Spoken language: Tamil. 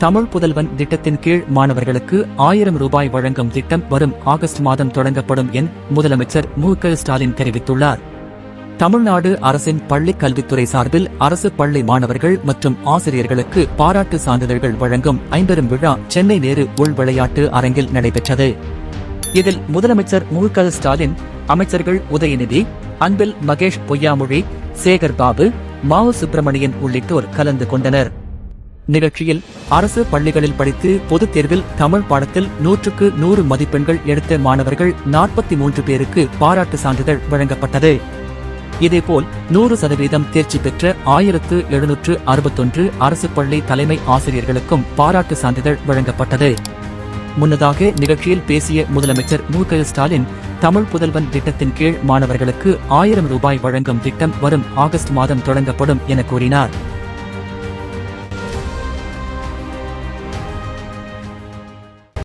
தமிழ் புதல்வன் திட்டத்தின் கீழ் மாணவர்களுக்கு 1000 ரூபாய் வழங்கும் திட்டம் வரும் ஆகஸ்ட் மாதம் தொடங்கப்படும் என முதலமைச்சர் மு.க.ஸ்டாலின் தெரிவித்துள்ளார். தமிழ்நாடு அரசின் பள்ளிக் கல்வித்துறை சார்பில் அரசு பள்ளி மாணவர்கள் மற்றும் ஆசிரியர்களுக்கு பாராட்டு சான்றிதழ்கள் வழங்கும் 50 விழா சென்னை நேரு உள் விளையாட்டு அரங்கில் நடைபெற்றது. இதில் முதலமைச்சர் மு.க.ஸ்டாலின், அமைச்சர்கள் உதயநிதி, அன்பில் மகேஷ் பொய்யாமொழி, சேகர் பாபு, மாவு சுப்பிரமணியன் உள்ளிட்டோர் கலந்து கொண்டனர். நிகழ்ச்சியில் அரசு பள்ளிகளில் படித்து பொதுத் தேர்வில் தமிழ் பாடத்தில் 100க்கு 100 மதிப்பெண்கள் எடுத்த மாணவர்கள் 43 பேருக்கு பாராட்டு சான்றிதழ் வழங்கப்பட்டது. இதேபோல் 100% தேர்ச்சி பெற்ற 1761 அரசு பள்ளி தலைமை ஆசிரியர்களுக்கும் பாராட்டு சான்றிதழ் வழங்கப்பட்டது. முன்னதாக நிகழ்ச்சியில் பேசிய முதலமைச்சர் மு.க.ஸ்டாலின், தமிழ் புதல்வன் திட்டத்தின் கீழ் மாணவர்களுக்கு 1000 ரூபாய் வழங்கும் திட்டம் வரும் ஆகஸ்ட் மாதம் தொடங்கப்படும் என கூறினார்.